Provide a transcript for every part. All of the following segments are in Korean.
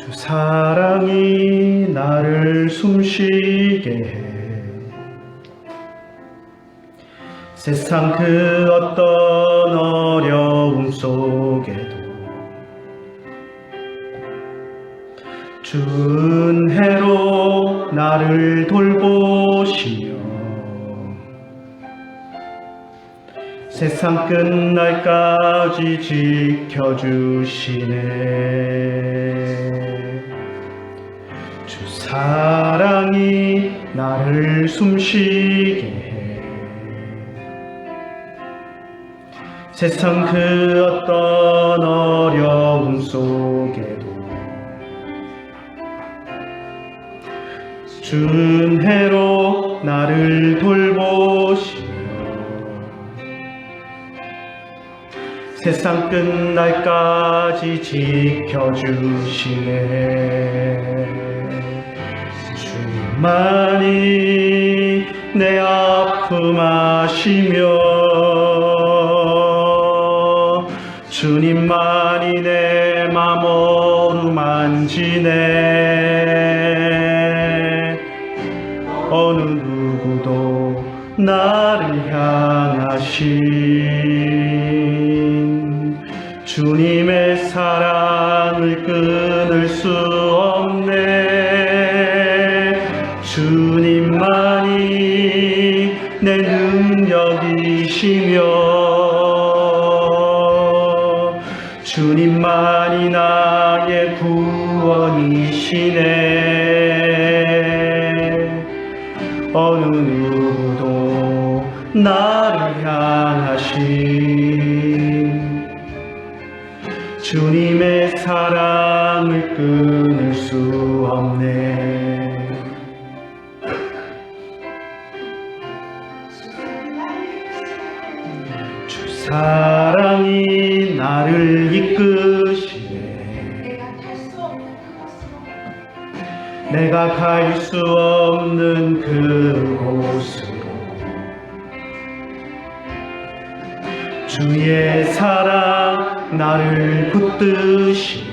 주 사랑이 나를 숨쉬게 해. 세상 그 어떤 어려움 속에도 주 은혜로 나를 돌보시며 세상 끝날까지 지켜주시네. 주 사랑이 나를 숨쉬게 해. 세상 그 어떤 어려움 속에도 주 은혜로 나를 돌보시며 세상 끝날까지 지켜주시네. 주님만이 내 아픔 아시며 주님만이 내 맘 어루만지네. 어느 누구도 나를 향하신 주님의 사랑을 끊을 수 없네. 주님만이 내 능력이시며 주님만이 나의 구원이시네. 어느 누구도 나를 향하신 주님의 사랑을 끊을 수 없네. 주 사랑이 나를 이끄시네. 내가 갈 수 없는 그곳으로 주의 사랑 나를 붙드시며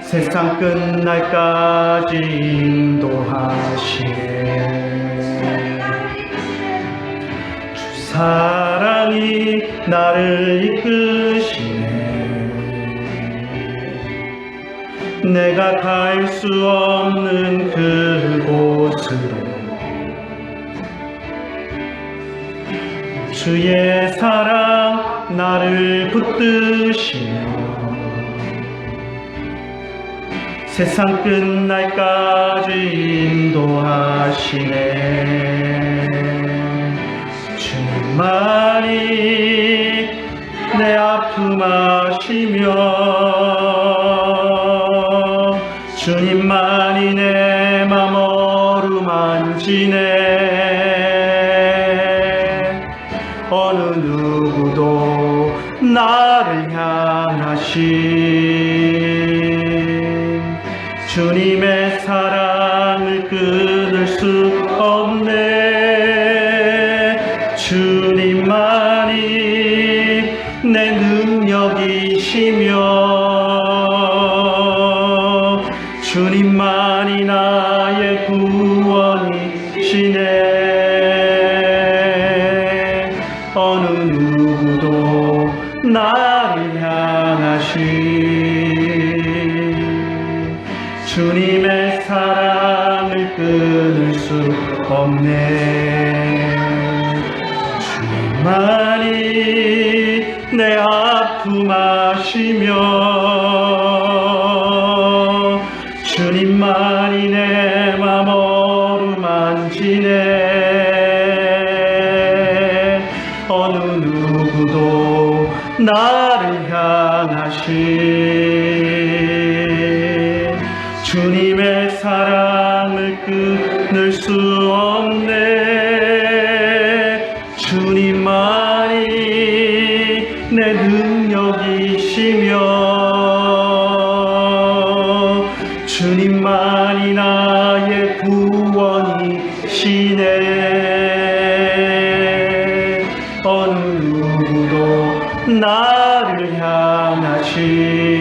세상 끝날까지 인도하시네. 주 사랑이 나를 이끄시네. 내가 갈 수 없는 그곳으로 주의 사랑 나를 붙드시며 세상 끝날까지 인도하시네. 주님만이 내 아픔 아시며 주님만이 내 맘 어루만지네. 어느 누구도 나를 향하신 주님의 사랑을 끊을 수 없네. 주님만이 내 능력이시며 주님만이 나의 구원이시네. 어느 누구도 나를 향하신 주님의 사랑을 끊을 수 없네. 주님만이 내 아픔 아시며 주님만이 내 맘 어루만지네. 어느 누구도 나를 향하신 주님의 사랑을 끊을 수 없네. 주님만이 내 능력이시며 주님만이 나의 구원이시네. 어느 누구도 나를 향하신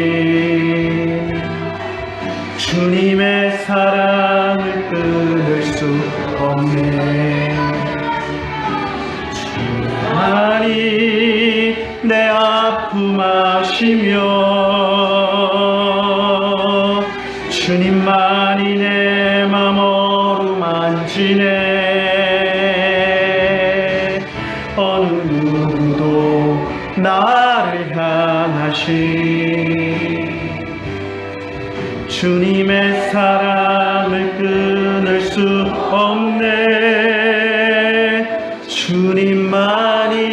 아픔하시며 주님만이 내 맘 어루만지네. 어느 누구도 나를 향하시 주님의 사랑을 끊을 수 없네. 주님만이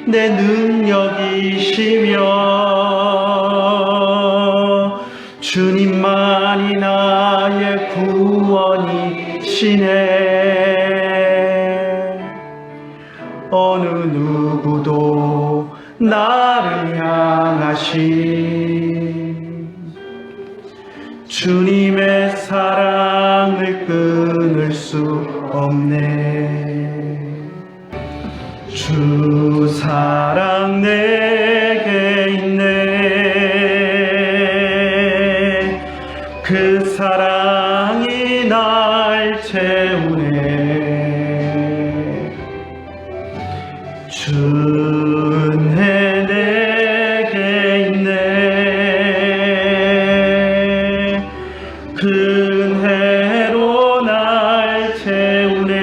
내 능력이시며 주님만이 나의 구원이시네. 어느 누구도 나를 향하시 주님의 사랑을 끊을 수 없네. 주 사랑 내게 있네. 그 사랑이 날 채우네. 주 은혜 내게 있네. 그 은혜로 날 채우네.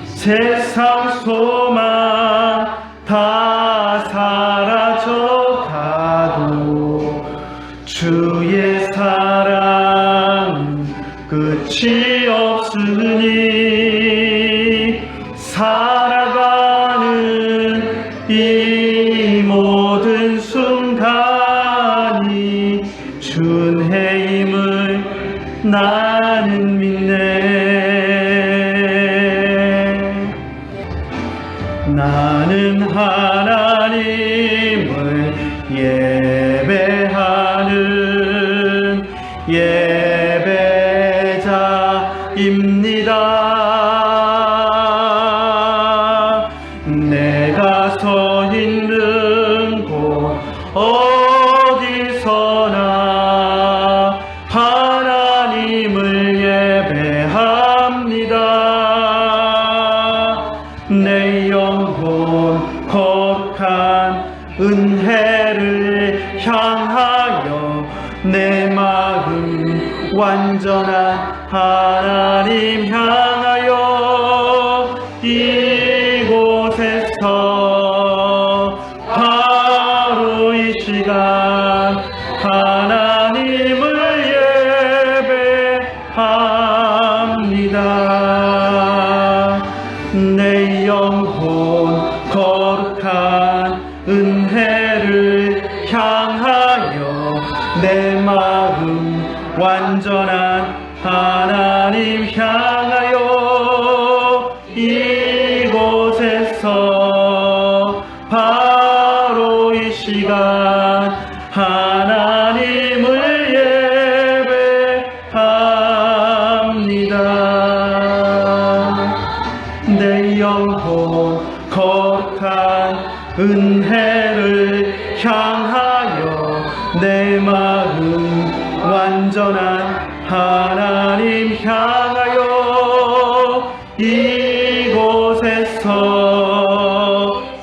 세상 소망 다 사라져가도 주의 사랑은 끝이 없으니 살아가는 이 모든 순간이 주 은혜임을 나는 믿네. 나는 하나님을 예배하는 예배자입니다. 내가 서 있는 곳 어디서나 하나님을 예배합니다. 내 영혼 거룩한 은혜를 향하여 내 마음 완전한 하나님 향하여 이곳에서 바로 이 시간 하나님을 예배합니다. 내 영혼 거룩한 은혜를 향하여 내 마음 완전한 하나님 향하여 이곳에서 바로 이 시간 하나님을 예배합니다. 내 영혼 거룩한 은혜를 향하여 내 마음 완전한 하나님 향하여 이곳에서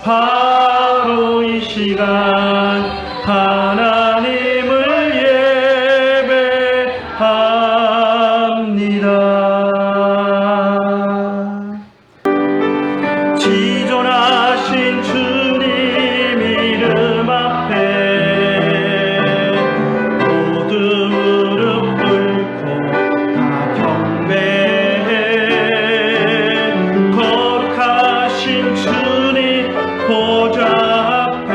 바로 이 시간 하나님을 예배합니다. 지존하신 주님 이름 앞에 모두 무릎 꿇고 다 경배해. 거룩하신 주님 보좌 앞에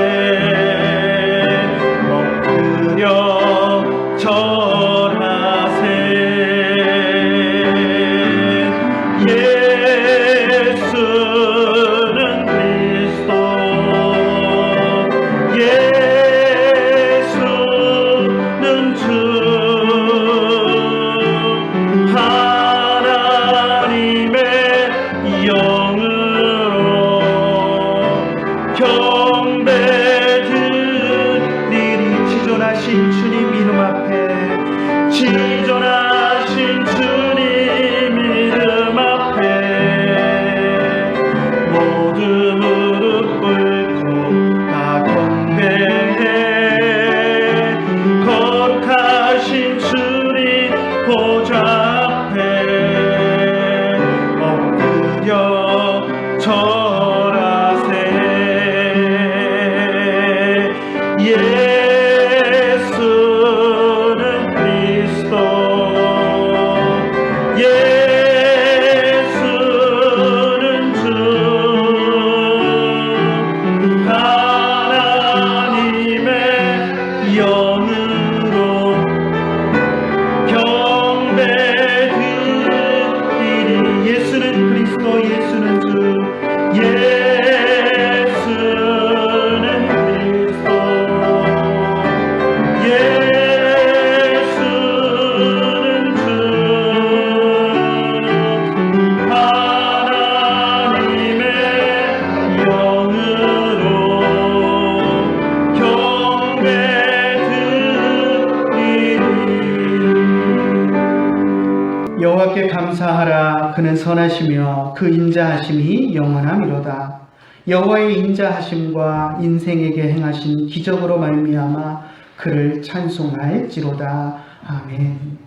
여호와 그는 선하시며 그 인자하심이 영원함이로다. 여호와의 인자하심과 인생에게 행하신 기적으로 말미암아 그를 찬송할지로다. 아멘.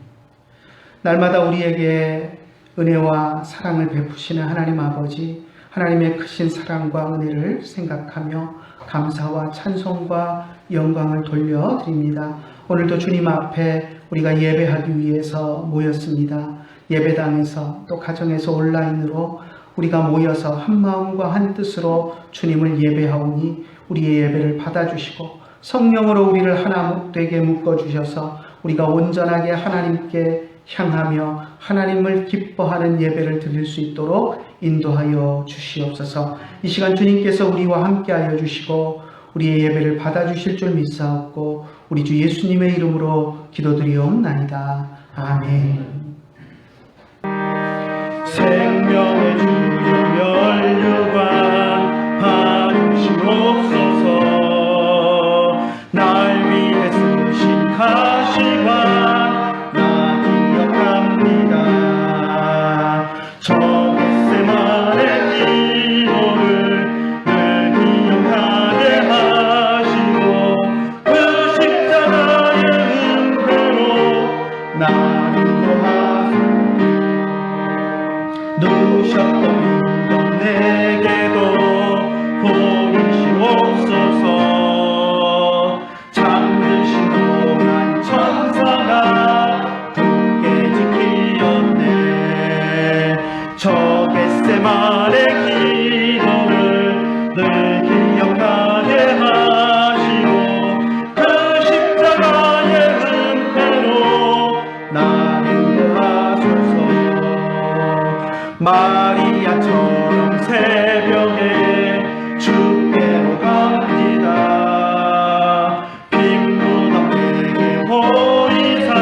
날마다 우리에게 은혜와 사랑을 베푸시는 하나님 아버지, 하나님의 크신 사랑과 은혜를 생각하며 감사와 찬송과 영광을 돌려드립니다. 오늘도 주님 앞에 우리가 예배하기 위해서 모였습니다. 예배당에서 또 가정에서 온라인으로 우리가 모여서 한 마음과 한 뜻으로 주님을 예배하오니 우리의 예배를 받아주시고 성령으로 우리를 하나 되게 묶어주셔서 우리가 온전하게 하나님께 향하며 하나님을 기뻐하는 예배를 드릴 수 있도록 인도하여 주시옵소서. 이 시간 주님께서 우리와 함께하여 주시고 우리의 예배를 받아주실 줄 믿사옵고 우리 주 예수님의 이름으로 기도드리옵나이다. 아멘. 생명의 주여 멸류관 봐주시옵소서. 날 위해 쓰신 가시관 나 기억합니다. 저 겟세마네 기도를 늘 기억하게 하시고 그 십자가의 은혜로 나를 인도하소서. 누셨던 유동 내게도 보이시옵소서. 잠드신 동안 천사가 굳게 지키었네. 저 겟세마네 기도를 늘 기억하게 하시고 그 십자가의 은혜로 나를 인도하소서. 마리아처럼 새벽에 주께로 갑니다. 빈무덤 내게 보이사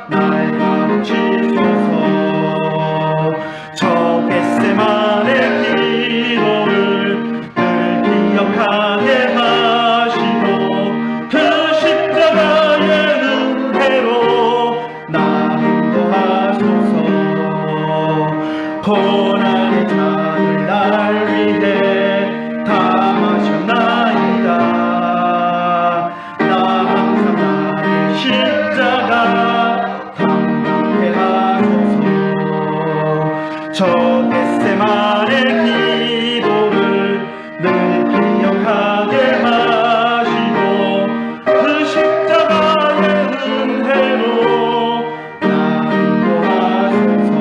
날 가르치소서. 저 겟세마네 기도를 늘 기억하게 하시고 그 십자가의 은혜로 나 인도하소서. 고난의 잔을 날 위해 다 마셨나이다. 나 항상 나의 십자가 담당케 하소서. 저 겟세마네 기도를 늘 기억하게 하시고 그 십자가의 은혜로 나 인도하소서.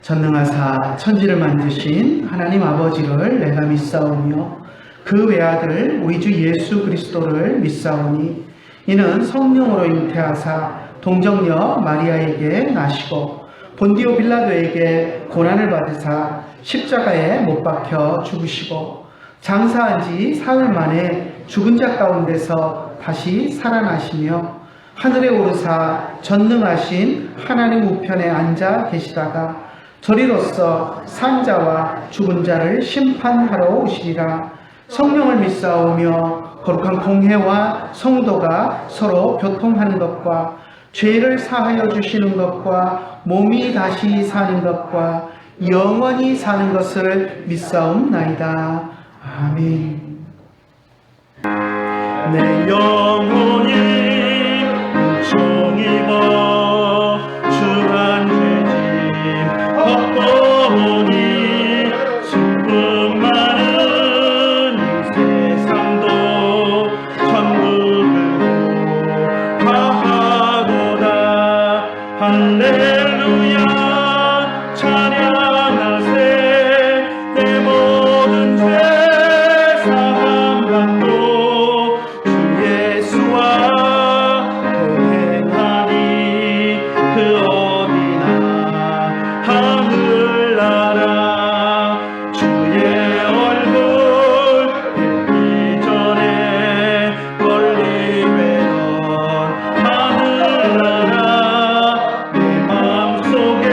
전능하사 천지를 만드신 하나님 아버지를 내가 믿사오며 그 외아들 우리 주 예수 그리스도를 믿사오니 이는 성령으로 잉태하사 동정녀 마리아에게 나시고 본디오 빌라도에게 고난을 받으사 십자가에 못 박혀 죽으시고 장사한 지 사흘 만에 죽은 자 가운데서 다시 살아나시며 하늘에 오르사 전능하신 하나님 우편에 앉아 계시다가 저리로서 산자와 죽은 자를 심판하러 오시리라. 성령을 믿사오며 거룩한 공회와 성도가 서로 교통하는 것과 죄를 사하여 주시는 것과 몸이 다시 사는 것과 영원히 사는 것을 믿사옵나이다. 아멘. 내 영혼이 종입어 주한 죄짐 헛보니 슬픔 많은 이 세상도 천국으로 가하도다. 할렐루야 찬양하세. 내 모든 죄 사함 받고 주 예수와 동행하니 그 어디나 하늘나라. 주의 얼굴 뵙기 전에 멀리 외던 하늘나라. 내 맘속에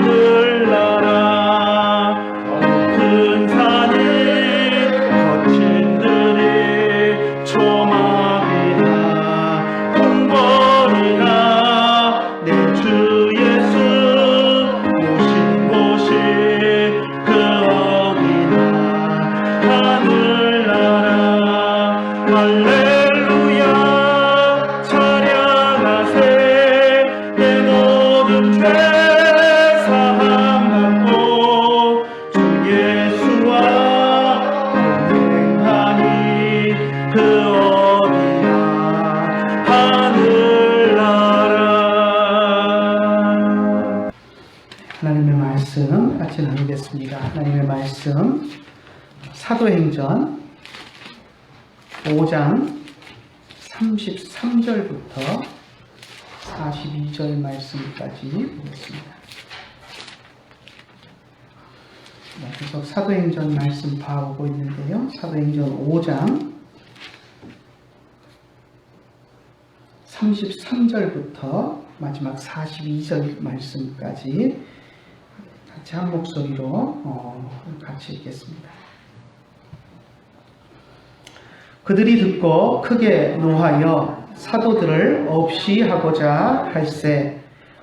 하늘나라 높은 산이 거친 들이 초막이나 궁궐이나 내 주 예수 모신 곳이 그 어디나 하늘나라 할렐루야 찬양하세 내 모든 죄 사함 받고 주 예수와 동행하니 그 어디나 하늘나라. 하나님의 말씀 같이 나누겠습니다. 하나님의 말씀 사도행전 5장 33절부터 42절 말씀까지 보겠습니다. 계속 사도행전 말씀 봐오고 있는데요. 사도행전 5장 33절부터 마지막 42절 말씀까지 같이 한 목소리로 같이 읽겠습니다. 그들이 듣고 크게 노하여 사도들을 없이 하고자 할세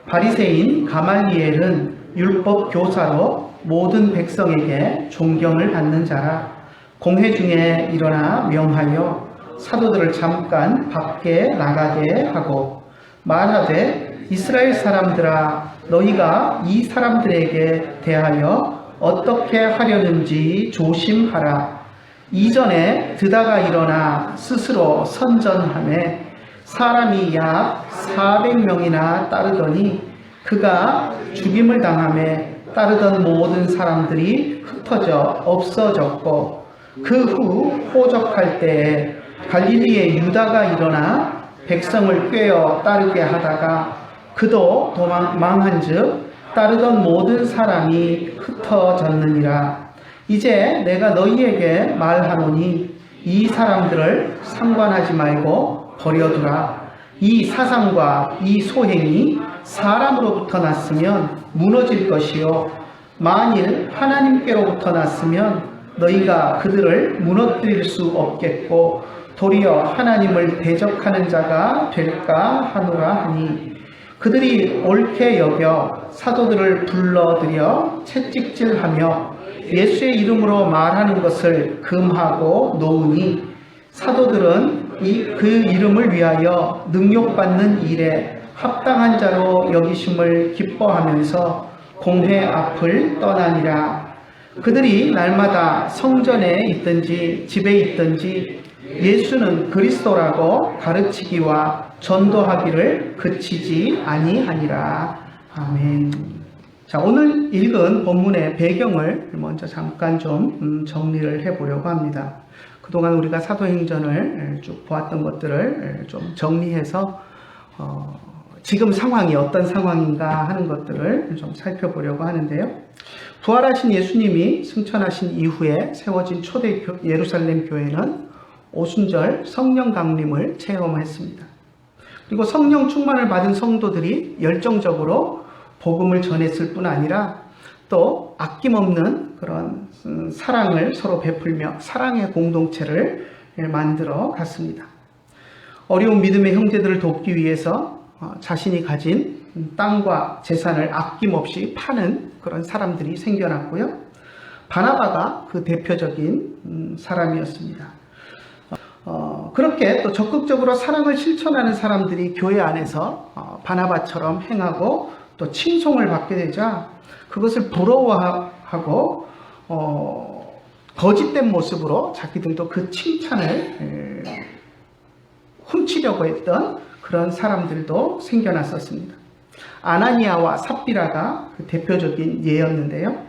바리새인 가말리엘은 율법 교사로 모든 백성에게 존경을 받는 자라. 공회 중에 일어나 명하여 사도들을 잠깐 밖에 나가게 하고 말하되 이스라엘 사람들아 너희가 이 사람들에게 대하여 어떻게 하려는지 조심하라. 이전에 드다가 일어나 스스로 선전하매 사람이 약 400명이나 따르더니 그가 죽임을 당하매 따르던 모든 사람들이 흩어져 없어졌고 그 후 호적할 때에 갈릴리의 유다가 일어나 백성을 꿰어 따르게 하다가 그도 망한즉 따르던 모든 사람이 흩어졌느니라. 이제 내가 너희에게 말하노니 이 사람들을 상관하지 말고 버려두라. 이 사상과 이 소행이 사람으로부터 났으면 무너질 것이요 만일 하나님께로부터 났으면 너희가 그들을 무너뜨릴 수 없겠고 도리어 하나님을 대적하는 자가 될까 하노라 하니 그들이 옳게 여겨 사도들을 불러들여 채찍질하며 예수의 이름으로 말하는 것을 금하고 놓으니 사도들은 그 이름을 위하여 능욕받는 일에 합당한 자로 여기심을 기뻐하면서 공회 앞을 떠나니라. 그들이 날마다 성전에 있든지 집에 있든지 예수는 그리스도라고 가르치기와 전도하기를 그치지 아니하니라. 아멘. 자, 오늘 읽은 본문의 배경을 먼저 잠깐 좀 정리를 해보려고 합니다. 그동안 우리가 사도행전을 쭉 보았던 것들을 좀 정리해서 지금 상황이 어떤 상황인가 하는 것들을 좀 살펴보려고 하는데요. 부활하신 예수님이 승천하신 이후에 세워진 초대 예루살렘 교회는 오순절 성령 강림을 체험했습니다. 그리고 성령 충만을 받은 성도들이 열정적으로 복음을 전했을 뿐 아니라 또 아낌없는 그런 사랑을 서로 베풀며 사랑의 공동체를 만들어 갔습니다. 어려운 믿음의 형제들을 돕기 위해서 자신이 가진 땅과 재산을 아낌없이 파는 그런 사람들이 생겨났고요. 바나바가 그 대표적인 사람이었습니다. 그렇게 또 적극적으로 사랑을 실천하는 사람들이 교회 안에서 바나바처럼 행하고 또 칭송을 받게 되자 그것을 부러워하고 거짓된 모습으로 자기들도 그 칭찬을 훔치려고 했던 그런 사람들도 생겨났었습니다. 아나니아와 삽비라가 그 대표적인 예였는데요.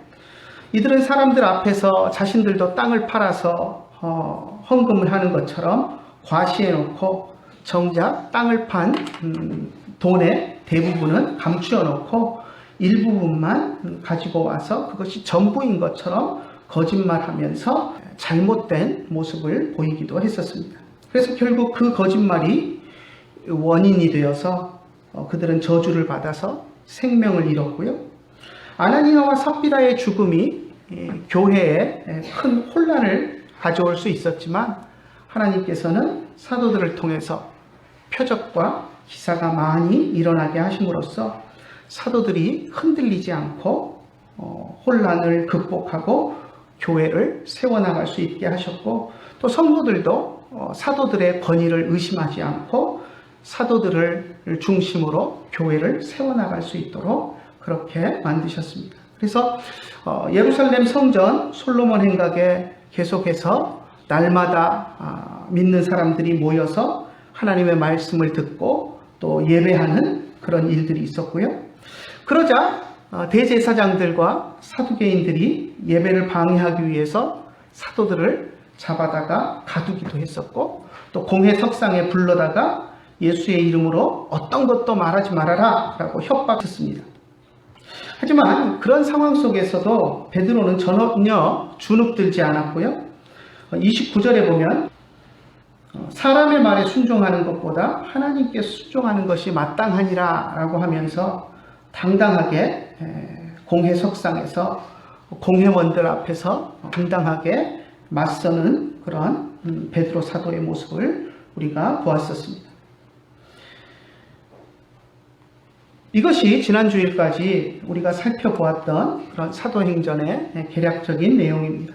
이들은 사람들 앞에서 자신들도 땅을 팔아서 헌금을 하는 것처럼 과시해놓고 정작 땅을 판 돈의 대부분은 감추어 놓고 일부분만 가지고 와서 그것이 전부인 것처럼 거짓말하면서 잘못된 모습을 보이기도 했었습니다. 그래서 결국 그 거짓말이 원인이 되어서 그들은 저주를 받아서 생명을 잃었고요. 아나니아와 삽비라의 죽음이 교회에 큰 혼란을 가져올 수 있었지만 하나님께서는 사도들을 통해서 표적과 기사가 많이 일어나게 하심으로써 사도들이 흔들리지 않고 혼란을 극복하고 교회를 세워나갈 수 있게 하셨고, 또 성도들도 사도들의 권위를 의심하지 않고 사도들을 중심으로 교회를 세워나갈 수 있도록 그렇게 만드셨습니다. 그래서 예루살렘 성전 솔로몬 행각에 계속해서 날마다 믿는 사람들이 모여서 하나님의 말씀을 듣고 또 예배하는 그런 일들이 있었고요. 그러자 대제사장들과 사두개인들이 예배를 방해하기 위해서 사도들을 잡아다가 가두기도 했었고, 또 공회 석상에 불러다가 예수의 이름으로 어떤 것도 말하지 말아라 라고 협박했습니다. 하지만 그런 상황 속에서도 베드로는 전혀 주눅들지 않았고요. 29절에 보면 사람의 말에 순종하는 것보다 하나님께 순종하는 것이 마땅하니라 라고 하면서 당당하게 공회석상에서 공회원들 앞에서 당당하게 맞서는 그런 베드로 사도의 모습을 우리가 보았었습니다. 이것이 지난 주일까지 우리가 살펴보았던 그런 사도행전의 개략적인 내용입니다.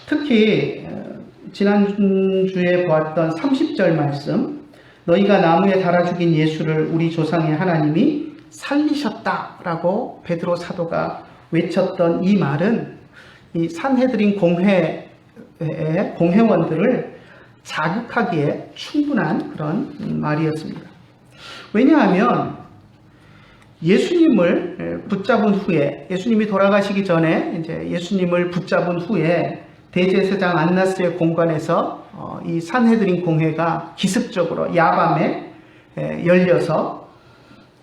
특히 지난주에 보았던 30절 말씀, 너희가 나무에 달아 죽인 예수를 우리 조상의 하나님이 살리셨다라고 베드로 사도가 외쳤던 이 말은 이 산헤드린 공회의 공회원들을 자극하기에 충분한 그런 말이었습니다. 왜냐하면 예수님을 붙잡은 후에, 예수님이 돌아가시기 전에 이제 예수님을 붙잡은 후에 대제사장 안나스의 공간에서 이 산헤드린 공회가 기습적으로 야밤에 열려서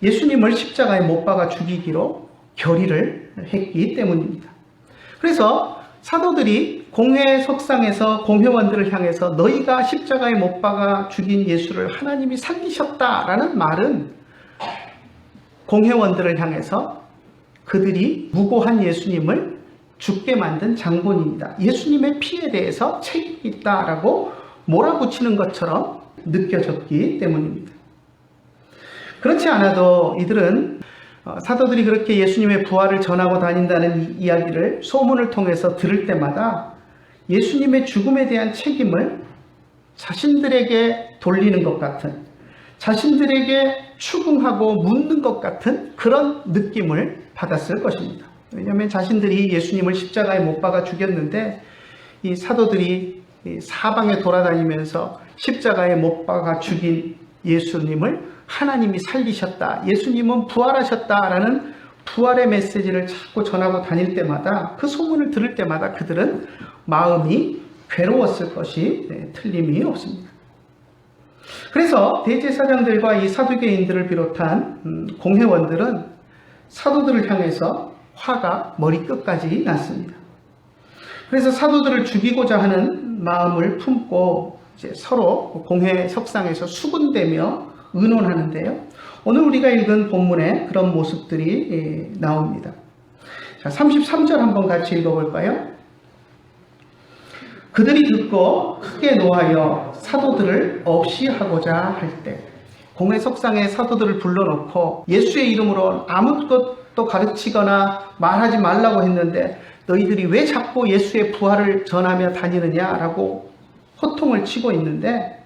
예수님을 십자가에 못 박아 죽이기로 결의를 했기 때문입니다. 그래서 사도들이 공회 석상에서 공회원들을 향해서 너희가 십자가에 못 박아 죽인 예수를 하나님이 살리셨다라는 말은 공회원들을 향해서 그들이 무고한 예수님을 죽게 만든 장본인이다, 예수님의 피에 대해서 책임이 있다라고 몰아붙이는 것처럼 느껴졌기 때문입니다. 그렇지 않아도 이들은 사도들이 그렇게 예수님의 부활을 전하고 다닌다는 이야기를 소문을 통해서 들을 때마다 예수님의 죽음에 대한 책임을 자신들에게 돌리는 것 같은, 자신들에게 추궁하고 묻는 것 같은 그런 느낌을 받았을 것입니다. 왜냐하면 자신들이 예수님을 십자가에 못 박아 죽였는데 이 사도들이 사방에 돌아다니면서 십자가에 못 박아 죽인 예수님을 하나님이 살리셨다, 예수님은 부활하셨다라는 부활의 메시지를 자꾸 전하고 다닐 때마다, 그 소문을 들을 때마다 그들은 마음이 괴로웠을 것이 틀림이 없습니다. 그래서 대제사장들과 이 사두개인들을 비롯한 공회원들은 사도들을 향해서 화가 머리끝까지 났습니다. 그래서 사도들을 죽이고자 하는 마음을 품고 이제 서로 공회 석상에서 수군대며 의논하는데요. 오늘 우리가 읽은 본문에 그런 모습들이 나옵니다. 자, 33절 한번 같이 읽어볼까요? 그들이 듣고 크게 노하여 사도들을 없이 하고자 할 때, 공회 석상에 사도들을 불러놓고 예수의 이름으로 아무것도 가르치거나 말하지 말라고 했는데 너희들이 왜 자꾸 예수의 부활을 전하며 다니느냐라고 호통을 치고 있는데,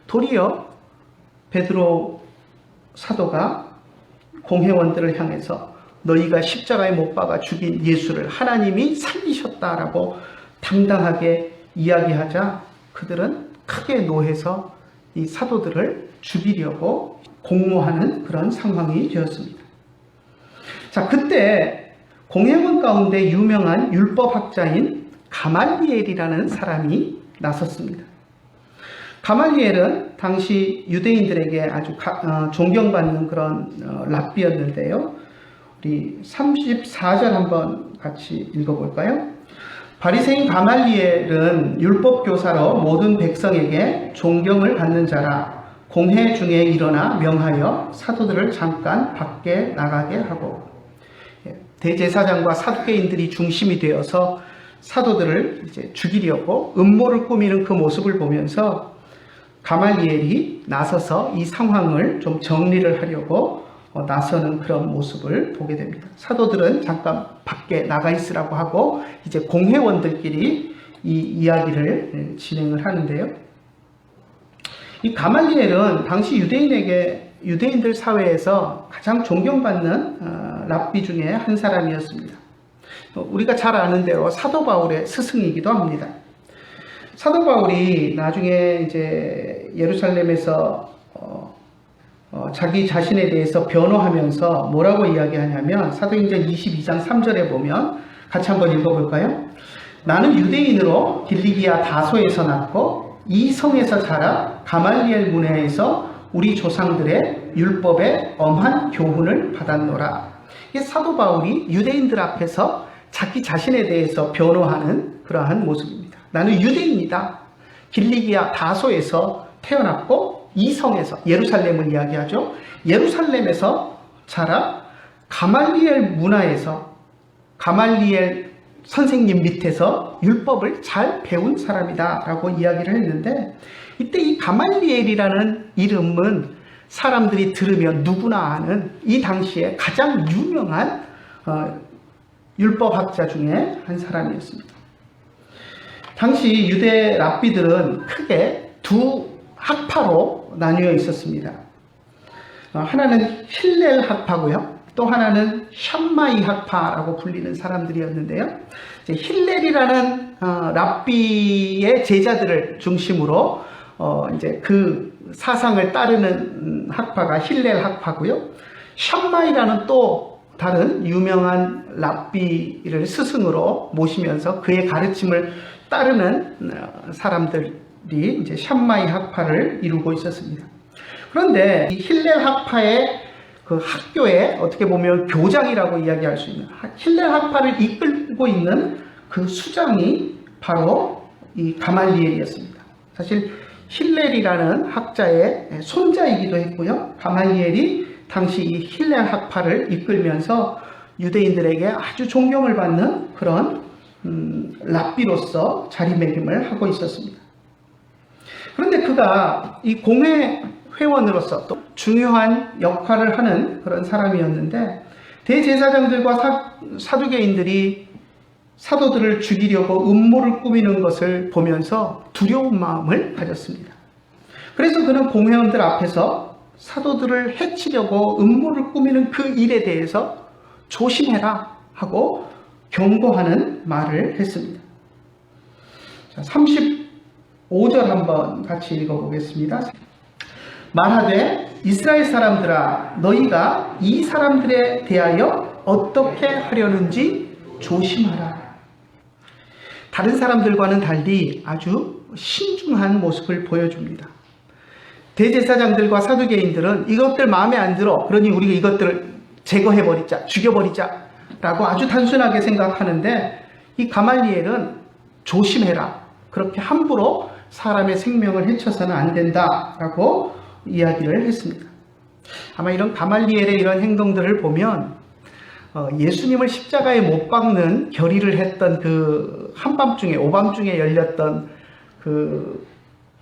도리어 베드로 사도가 공회원들을 향해서 너희가 십자가에 못 박아 죽인 예수를 하나님이 살리셨다라고 당당하게 이야기하자 그들은 크게 노해서 이 사도들을 죽이려고 공모하는 그런 상황이 되었습니다. 자, 그때 공회원 가운데 유명한 율법학자인 가말리엘이라는 사람이 나섰습니다. 가말리엘은 당시 유대인들에게 아주 존경받는 그런 랍비였는데요. 우리 34절 한번 같이 읽어볼까요? 바리새인 가말리엘은 율법교사로 모든 백성에게 존경을 받는 자라. 공회 중에 일어나 명하여 사도들을 잠깐 밖에 나가게 하고, 대제사장과 사두개인들이 중심이 되어서 사도들을 이제 죽이려고 음모를 꾸미는 그 모습을 보면서 가말리엘이 나서서 이 상황을 좀 정리를 하려고 나서는 그런 모습을 보게 됩니다. 사도들은 잠깐 밖에 나가 있으라고 하고 이제 공회원들끼리 이 이야기를 진행을 하는데요. 이 가말리엘은 당시 유대인들 사회에서 가장 존경받는 랍비 중에 한 사람이었습니다. 우리가 잘 아는 대로 사도 바울의 스승이기도 합니다. 사도 바울이 나중에 이제 예루살렘에서 자기 자신에 대해서 변호하면서 뭐라고 이야기하냐면 사도행전 22장 3절에 보면 같이 한번 읽어볼까요? 나는 유대인으로 길리기아 다소에서 났고 이 성에서 자라 가말리엘 문화에서 우리 조상들의 율법에 엄한 교훈을 받았노라. 이게 사도 바울이 유대인들 앞에서 자기 자신에 대해서 변호하는 그러한 모습입니다. 나는 유대인이다. 길리기아 다소에서 태어났고 이 성에서 예루살렘을 이야기하죠. 예루살렘에서 자라 가말리엘 문화에서 가말리엘 선생님 밑에서 율법을 잘 배운 사람이다 라고 이야기를 했는데 이때 이 가말리엘이라는 이름은 사람들이 들으면 누구나 아는 이 당시에 가장 유명한 율법학자 중에 한 사람이었습니다. 당시 유대 랍비들은 크게 두 학파로 나뉘어 있었습니다. 하나는 힐렐 학파고요. 또 하나는 샴마이 학파라고 불리는 사람들이었는데요. 힐렐이라는 랍비의 제자들을 중심으로 이제 그 사상을 따르는 학파가 힐렐 학파고요. 샴마이라는 또 다른 유명한 랍비를 스승으로 모시면서 그의 가르침을 따르는 사람들이 이제 샴마이 학파를 이루고 있었습니다. 그런데 이 힐렐 학파의 그 학교에 어떻게 보면 교장이라고 이야기할 수 있는 힐렐 학파를 이끌고 있는 그 수장이 바로 이 가말리엘이었습니다. 사실 힐렐이라는 학자의 손자이기도 했고요. 가말리엘이 당시 이 힐렐 학파를 이끌면서 유대인들에게 아주 존경을 받는 그런 랍비로서 자리매김을 하고 있었습니다. 그런데 그가 이 공회 회원으로서 또 중요한 역할을 하는 그런 사람이었는데 대제사장들과 사두개인들이 사도들을 죽이려고 음모를 꾸미는 것을 보면서 두려운 마음을 가졌습니다. 그래서 그는 공회원들 앞에서 사도들을 해치려고 음모를 꾸미는 그 일에 대해서 조심해라 하고 경고하는 말을 했습니다. 자, 35절 한번 같이 읽어보겠습니다. 말하되 이스라엘 사람들아 너희가 이 사람들에 대하여 어떻게 하려는지 조심하라. 다른 사람들과는 달리 아주 신중한 모습을 보여줍니다. 대제사장들과 사두개인들은 이것들 마음에 안 들어 그러니 우리가 이것들을 제거해버리자 죽여버리자 라고 아주 단순하게 생각하는데 이 가말리엘은 조심해라. 그렇게 함부로 사람의 생명을 해쳐서는 안 된다라고 이야기를 했습니다. 아마 이런 가말리엘의 이런 행동들을 보면 예수님을 십자가에 못 박는 결의를 했던 그 한밤중에 오밤중에 열렸던 그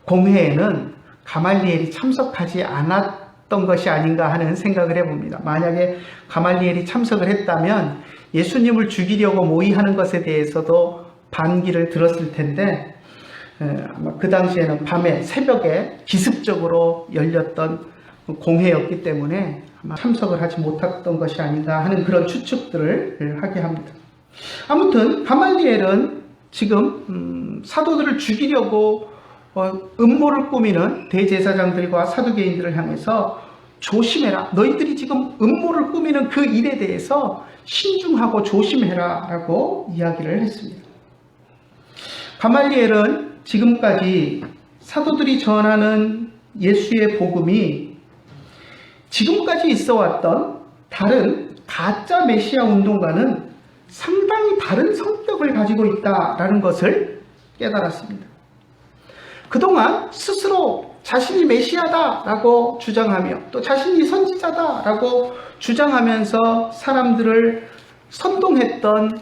공회에는 가말리엘이 참석하지 않았던 것이 아닌가 하는 생각을 해봅니다. 만약에 가말리엘이 참석을 했다면 예수님을 죽이려고 모의하는 것에 대해서도 반기를 들었을 텐데 아마 그 당시에는 밤에 새벽에 기습적으로 열렸던 공회였기 때문에 아마 참석을 하지 못했던 것이 아닌가 하는 그런 추측들을 하게 합니다. 아무튼 가말리엘은 지금 사도들을 죽이려고 음모를 꾸미는 대제사장들과 사두개인들을 향해서 조심해라. 너희들이 지금 음모를 꾸미는 그 일에 대해서 신중하고 조심해라 라고 이야기를 했습니다. 가말리엘은 지금까지 사도들이 전하는 예수의 복음이 지금까지 있어 왔던 다른 가짜 메시아 운동과는 상당히 다른 성격을 가지고 있다라는 것을 깨달았습니다. 그동안 스스로 자신이 메시아다라고 주장하며 또 자신이 선지자다라고 주장하면서 사람들을 선동했던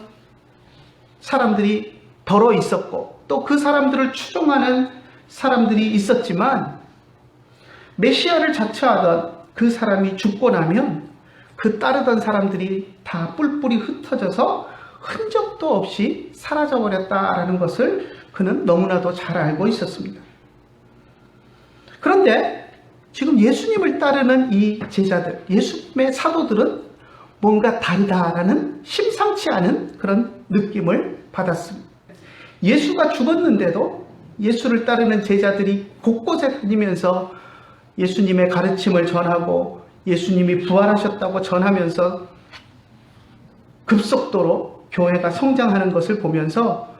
사람들이 더러 있었고 또 그 사람들을 추종하는 사람들이 있었지만 메시아를 자처하던 그 사람이 죽고 나면 그 따르던 사람들이 다 뿔뿔이 흩어져서 흔적도 없이 사라져버렸다라는 것을 그는 너무나도 잘 알고 있었습니다. 그런데 지금 예수님을 따르는 이 제자들, 예수님의 사도들은 뭔가 다르다라는 심상치 않은 그런 느낌을 받았습니다. 예수가 죽었는데도 예수를 따르는 제자들이 곳곳에 다니면서 예수님의 가르침을 전하고 예수님이 부활하셨다고 전하면서 급속도로 교회가 성장하는 것을 보면서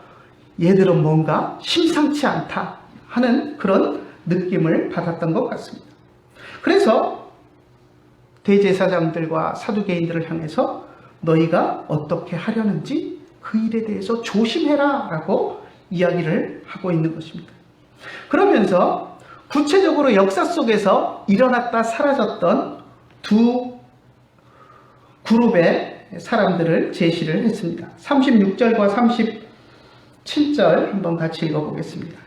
얘들은 뭔가 심상치 않다 하는 그런 느낌을 받았던 것 같습니다. 그래서 대제사장들과 사두개인들을 향해서 너희가 어떻게 하려는지 그 일에 대해서 조심해라 라고 이야기를 하고 있는 것입니다. 그러면서 구체적으로 역사 속에서 일어났다 사라졌던 두 그룹의 사람들을 제시를 했습니다. 36절과 37절 한번 같이 읽어보겠습니다.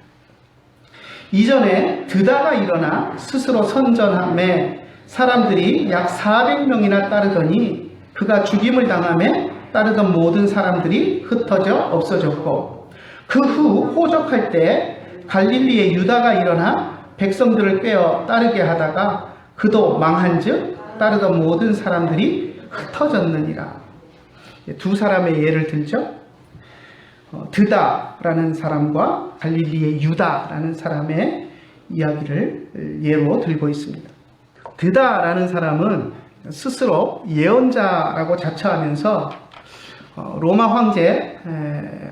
이전에 드다가 일어나 스스로 선전함에 사람들이 약 400명이나 따르더니 그가 죽임을 당함에 따르던 모든 사람들이 흩어져 없어졌고 그 후 호적할 때 갈릴리의 유다가 일어나 백성들을 꿰어 따르게 하다가 그도 망한즉 따르던 모든 사람들이 흩어졌느니라. 두 사람의 예를 들죠. 드다라는 사람과 갈릴리의 유다라는 사람의 이야기를 예로 들고 있습니다. 드다라는 사람은 스스로 예언자라고 자처하면서 로마 황제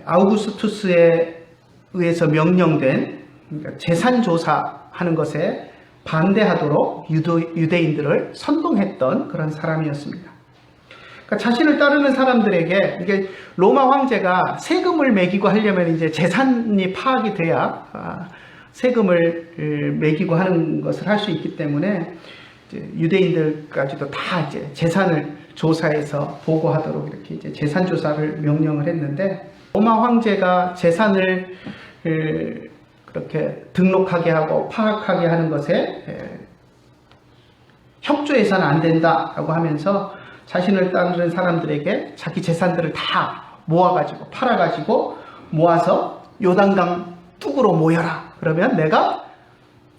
아우구스투스에 의해서 명령된 재산 조사하는 것에 반대하도록 유대인들을 선동했던 그런 사람이었습니다. 그러니까 자신을 따르는 사람들에게 이게 로마 황제가 세금을 매기고 하려면 이제 재산이 파악이 돼야 세금을 매기고 하는 것을 할 수 있기 때문에 이제 유대인들까지도 다 이제 재산을 조사해서 보고하도록 이렇게 이제 재산 조사를 명령을 했는데 로마 황제가 재산을 그렇게 등록하게 하고 파악하게 하는 것에 협조해서는 안 된다라고 하면서 자신을 따르는 사람들에게 자기 재산들을 다 모아가지고 팔아가지고 모아서 요단강 뚝으로 모여라. 그러면 내가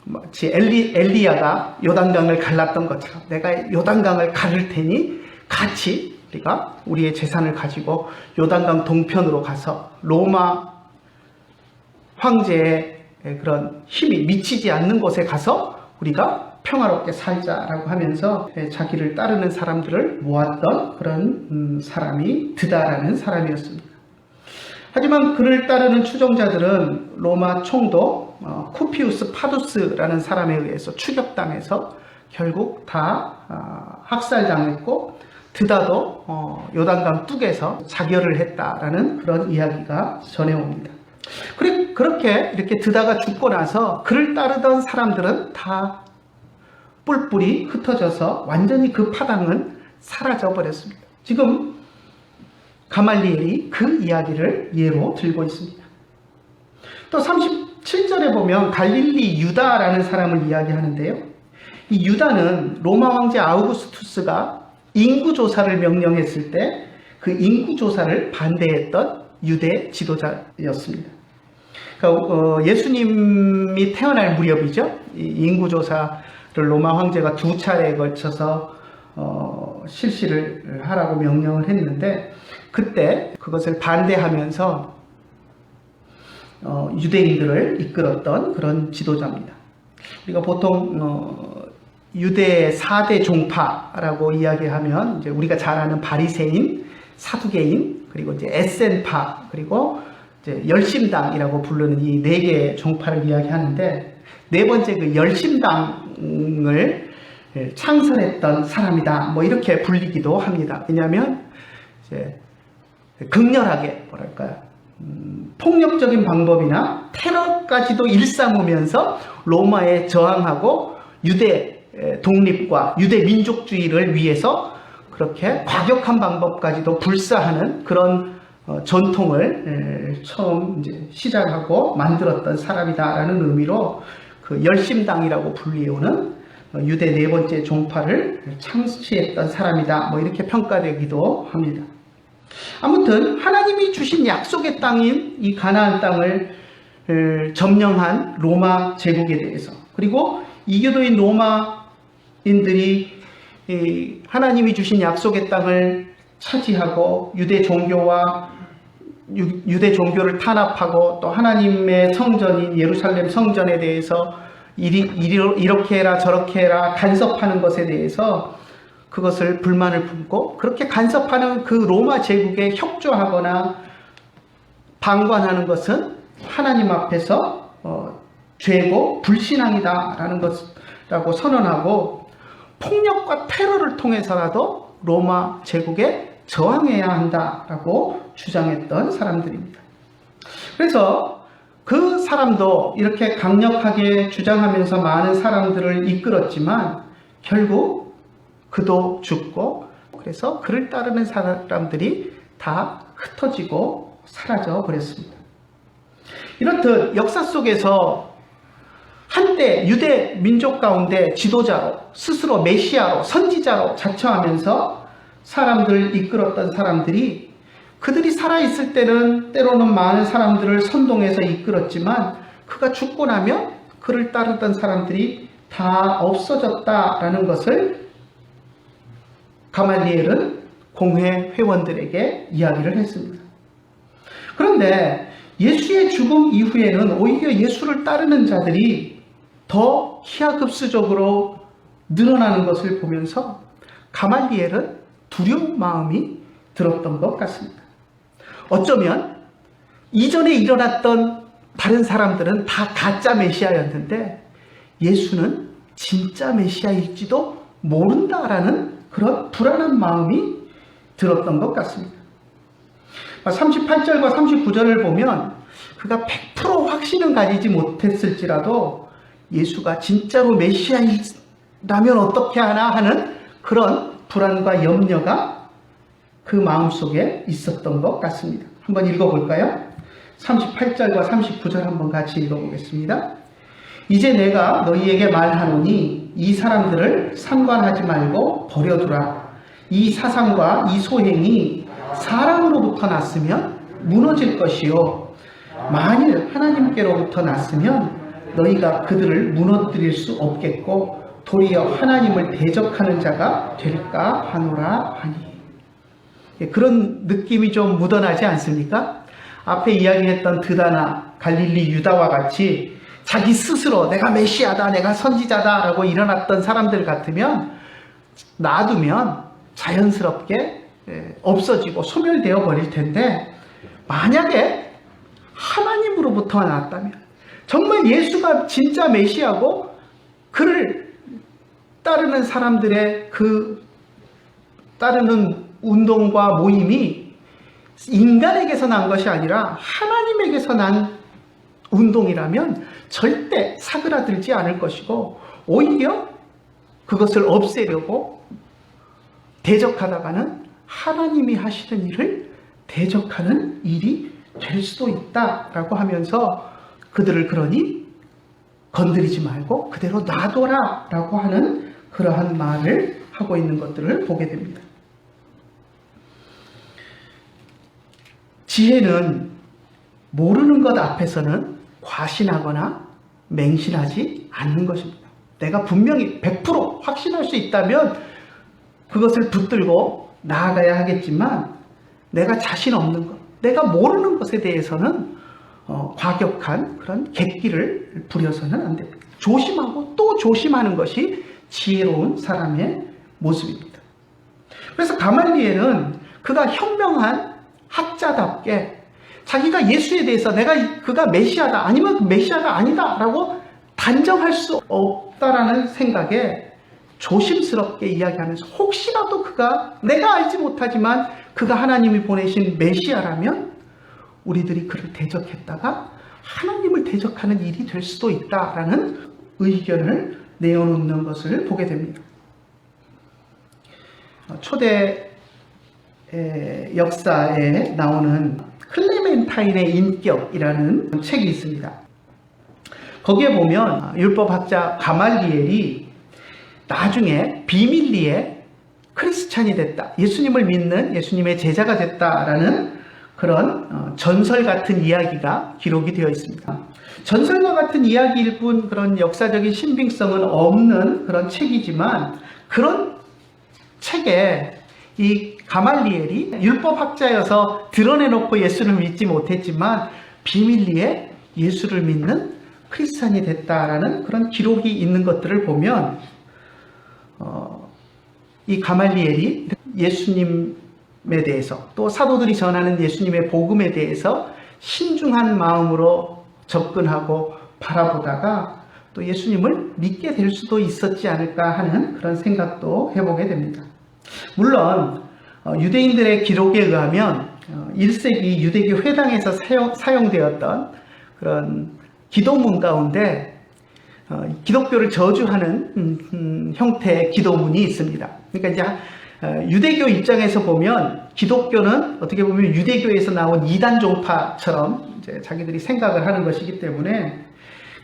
마치 엘리야가 요단강을 갈랐던 것처럼 내가 요단강을 가를 테니 같이 우리가 우리의 재산을 가지고 요단강 동편으로 가서 로마 황제의 그런 힘이 미치지 않는 곳에 가서 우리가 평화롭게 살자라고 하면서 자기를 따르는 사람들을 모았던 그런 사람이 드다라는 사람이었습니다. 하지만 그를 따르는 추종자들은 로마 총독 쿠피우스 파두스라는 사람에 의해서 추격당해서 결국 다 학살당했고 드다도 요단강 뚝에서 자결을 했다라는 그런 이야기가 전해옵니다. 그렇게 이렇게 드다가 죽고 나서 그를 따르던 사람들은 다 뿔뿔이 흩어져서 완전히 그 파당은 사라져 버렸습니다. 지금 가말리엘이 그 이야기를 예로 들고 있습니다. 또 37절에 보면 갈릴리 유다라는 사람을 이야기하는데요. 이 유다는 로마 황제 아우구스투스가 인구조사를 명령했을 때 그 인구조사를 반대했던 유대 지도자였습니다. 그러니까 예수님이 태어날 무렵이죠. 이 인구조사를 로마 황제가 2차례에 걸쳐서 실시를 하라고 명령을 했는데 그때 그것을 반대하면서 유대인들을 이끌었던 그런 지도자입니다. 우리가 보통 유대의 4대 종파라고 이야기하면 이제 우리가 잘 아는 바리새인, 사두개인, 그리고 이제 에센파, 그리고 이제 열심당이라고 부르는 이 4개의 종파를 이야기하는데 네 번째 그 열심당을 창설했던 사람이다. 뭐 이렇게 불리기도 합니다. 왜냐하면 이제 극렬하게 뭐랄까요? 폭력적인 방법이나 테러까지도 일삼으면서 로마에 저항하고 유대 독립과 유대 민족주의를 위해서 그렇게 과격한 방법까지도 불사하는 그런 전통을 처음 이제 시작하고 만들었던 사람이다라는 의미로 그 열심당이라고 불리우는 유대 네 번째 종파를 창시했던 사람이다. 뭐 이렇게 평가되기도 합니다. 아무튼 하나님이 주신 약속의 땅인 이 가나안 땅을 점령한 로마 제국에 대해서, 그리고 이교도인 로마인들이 하나님이 주신 약속의 땅을 차지하고 유대 종교를 탄압하고 또 하나님의 성전인 예루살렘 성전에 대해서 이렇게 해라 저렇게 해라 간섭하는 것에 대해서 그것을 불만을 품고, 그렇게 간섭하는 그 로마 제국에 협조하거나 방관하는 것은 하나님 앞에서 죄고 불신앙이다라는 것이라고 선언하고, 폭력과 테러를 통해서라도 로마 제국에 저항해야 한다라고 주장했던 사람들입니다. 그래서 그 사람도 이렇게 강력하게 주장하면서 많은 사람들을 이끌었지만 결국 그도 죽고, 그래서 그를 따르는 사람들이 다 흩어지고 사라져 버렸습니다. 이렇듯 역사 속에서 한때 유대 민족 가운데 지도자로, 스스로 메시아로, 선지자로 자처하면서 사람들을 이끌었던 사람들이, 그들이 살아있을 때는 때로는 많은 사람들을 선동해서 이끌었지만 그가 죽고 나면 그를 따르던 사람들이 다 없어졌다라는 것을 가말리엘은 공회 회원들에게 이야기를 했습니다. 그런데 예수의 죽음 이후에는 오히려 예수를 따르는 자들이 더 희하급수적으로 늘어나는 것을 보면서 가말리엘은 두려운 마음이 들었던 것 같습니다. 어쩌면 이전에 일어났던 다른 사람들은 다 가짜 메시아였는데 예수는 진짜 메시아일지도 모른다라는 그런 불안한 마음이 들었던 것 같습니다. 38절과 39절을 보면 그가 100% 확신은 가지지 못했을지라도 예수가 진짜로 메시아라면 어떻게 하나 하는 그런 불안과 염려가 그 마음속에 있었던 것 같습니다. 한번 읽어볼까요? 38절과 39절 한번 같이 읽어보겠습니다. 이제 내가 너희에게 말하노니 이 사람들을 상관하지 말고 버려두라. 이 사상과 이 소행이 사람으로부터 났으면 무너질 것이요, 만일 하나님께로부터 났으면 너희가 그들을 무너뜨릴 수 없겠고 도리어 하나님을 대적하는 자가 될까 하노라 하니. 그런 느낌이 좀 묻어나지 않습니까? 앞에 이야기했던 드다나 갈릴리 유다와 같이 자기 스스로 내가 메시아다, 내가 선지자다 라고 일어났던 사람들 같으면 놔두면 자연스럽게 없어지고 소멸되어 버릴 텐데, 만약에 하나님으로부터 나왔다면, 정말 예수가 진짜 메시아고 그를 따르는 사람들의 그 따르는 운동과 모임이 인간에게서 난 것이 아니라 하나님에게서 난 운동이라면 절대 사그라들지 않을 것이고, 오히려 그것을 없애려고 대적하다가는 하나님이 하시는 일을 대적하는 일이 될 수도 있다라고 하면서 그들을 그러니 건드리지 말고 그대로 놔둬라 라고 하는 그러한 말을 하고 있는 것들을 보게 됩니다. 지혜는 모르는 것 앞에서는 과신하거나 맹신하지 않는 것입니다. 내가 분명히 100% 확신할 수 있다면 그것을 붙들고 나아가야 하겠지만, 내가 자신 없는 것, 내가 모르는 것에 대해서는 과격한 그런 객기를 부려서는 안 됩니다. 조심하고 또 조심하는 것이 지혜로운 사람의 모습입니다. 그래서 가말리엘은 그가 현명한 학자답게 자기가 예수에 대해서 그가 메시아다 아니면 메시아가 아니다 라고 단정할 수 없다라는 생각에 조심스럽게 이야기하면서, 혹시라도 내가 알지 못하지만 그가 하나님이 보내신 메시아라면 우리들이 그를 대적했다가 하나님을 대적하는 일이 될 수도 있다라는 의견을 내어놓는 것을 보게 됩니다. 초대 역사에 나오는 클레멘타인의 인격이라는 책이 있습니다. 거기에 보면 율법학자 가말리엘이 나중에 비밀리에 크리스찬이 됐다, 예수님을 믿는 예수님의 제자가 됐다라는 그런 전설 같은 이야기가 기록이 되어 있습니다. 전설과 같은 이야기일 뿐 그런 역사적인 신빙성은 없는 그런 책이지만, 그런 책에 이 가말리엘이 율법학자여서 드러내놓고 예수를 믿지 못했지만 비밀리에 예수를 믿는 크리스찬이 됐다라는 그런 기록이 있는 것들을 보면 이 가말리엘이 예수님에 대해서, 또 사도들이 전하는 예수님의 복음에 대해서 신중한 마음으로 접근하고 바라보다가 또 예수님을 믿게 될 수도 있었지 않을까 하는 그런 생각도 해보게 됩니다. 물론 유대인들의 기록에 의하면 1세기 유대교 회당에서 사용되었던 그런 기도문 가운데 기독교를 저주하는 형태의 기도문이 있습니다. 그러니까 이제 유대교 입장에서 보면 기독교는 어떻게 보면 유대교에서 나온 이단 종파처럼 이제 자기들이 생각을 하는 것이기 때문에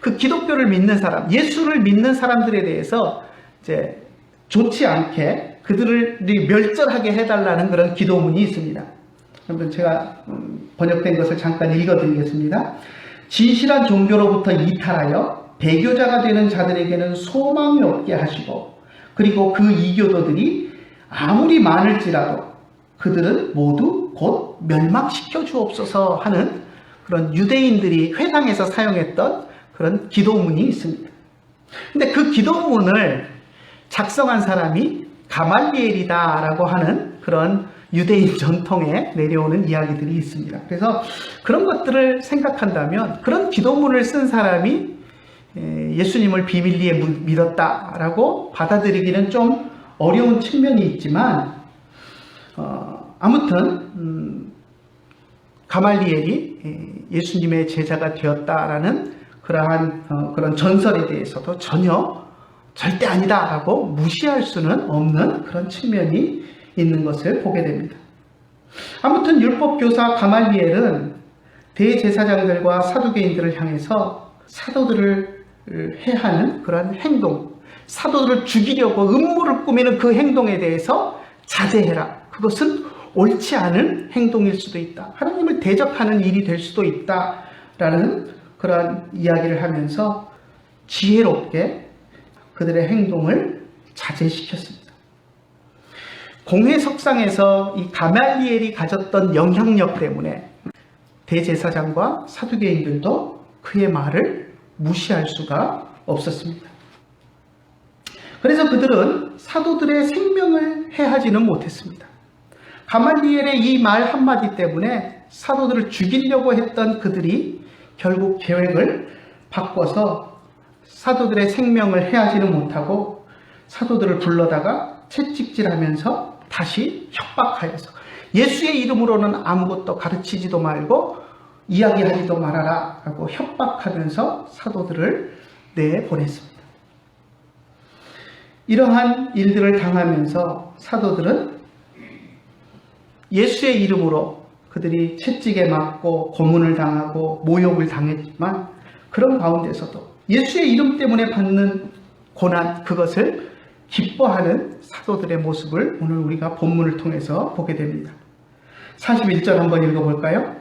그 기독교를 믿는 사람, 예수를 믿는 사람들에 대해서 이제 좋지 않게 그들을 멸절하게 해달라는 그런 기도문이 있습니다. 그러면 제가 번역된 것을 잠깐 읽어드리겠습니다. 진실한 종교로부터 이탈하여 배교자가 되는 자들에게는 소망이 없게 하시고, 그리고 그 이교도들이 아무리 많을지라도 그들은 모두 곧 멸망시켜 주옵소서 하는 그런 유대인들이 회당에서 사용했던 그런 기도문이 있습니다. 근데 그 기도문을 작성한 사람이 가말리엘이다라고 하는 그런 유대인 전통에 내려오는 이야기들이 있습니다. 그래서 그런 것들을 생각한다면 그런 기도문을 쓴 사람이 예수님을 비밀리에 믿었다라고 받아들이기는 좀 어려운 측면이 있지만, 아무튼 가말리엘이 예수님의 제자가 되었다라는 그러한 그런 전설에 대해서도 전혀 절대 아니다라고 무시할 수는 없는 그런 측면이 있는 것을 보게 됩니다. 아무튼 율법교사 가말리엘은 대제사장들과 사두개인들을 향해서 사도들을 해하는 그런 행동, 사도들을 죽이려고 음모를 꾸미는 그 행동에 대해서 자제해라. 그것은 옳지 않은 행동일 수도 있다. 하나님을 대적하는 일이 될 수도 있다라는 그런 이야기를 하면서 지혜롭게 그들의 행동을 자제시켰습니다. 공회석상에서 이 가말리엘이 가졌던 영향력 때문에 대제사장과 사두개인들도 그의 말을 무시할 수가 없었습니다. 그래서 그들은 사도들의 생명을 해하지는 못했습니다. 가말리엘의 이 말 한마디 때문에 사도들을 죽이려고 했던 그들이 결국 계획을 바꿔서 사도들의 생명을 해하지는 못하고 사도들을 불러다가 채찍질하면서 다시 협박하여서 예수의 이름으로는 아무것도 가르치지도 말고 이야기하지도 말아라 라고 협박하면서 사도들을 내보냈습니다. 이러한 일들을 당하면서 사도들은 예수의 이름으로 그들이 채찍에 맞고 고문을 당하고 모욕을 당했지만, 그런 가운데서도 예수의 이름 때문에 받는 고난, 그것을 기뻐하는 사도들의 모습을 오늘 우리가 본문을 통해서 보게 됩니다. 41절 한번 읽어볼까요?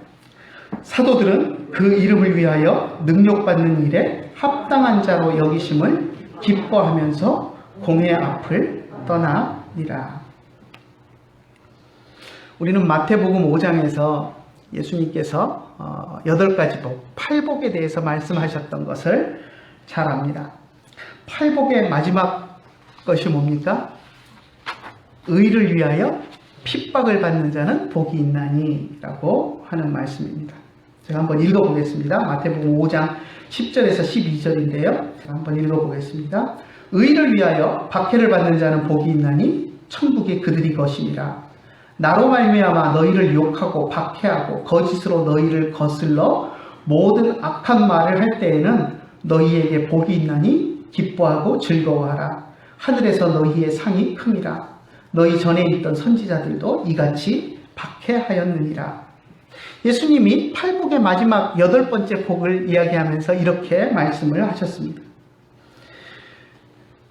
사도들은 그 이름을 위하여 능력받는 일에 합당한 자로 여기심을 기뻐하면서 공회 앞을 떠나니라. 우리는 마태복음 5장에서 예수님께서 8가지 복, 8복에 대해서 말씀하셨던 것을 잘 압니다. 8복의 마지막 것이 뭡니까? 의를 위하여 핍박을 받는 자는 복이 있나니 라고 하는 말씀입니다. 제가 한번 읽어보겠습니다. 마태복음 5장 10절에서 12절인데요. 제가 한번 읽어보겠습니다. 의를 위하여 박해를 받는 자는 복이 있나니 천국이 그들이 것이니라. 나로 말미암아 너희를 욕하고 박해하고 거짓으로 너희를 거슬러 모든 악한 말을 할 때에는 너희에게 복이 있나니 기뻐하고 즐거워하라. 하늘에서 너희의 상이 큼이라. 너희 전에 있던 선지자들도 이같이 박해하였느니라. 예수님이 팔복의 마지막 8번째 복을 이야기하면서 이렇게 말씀을 하셨습니다.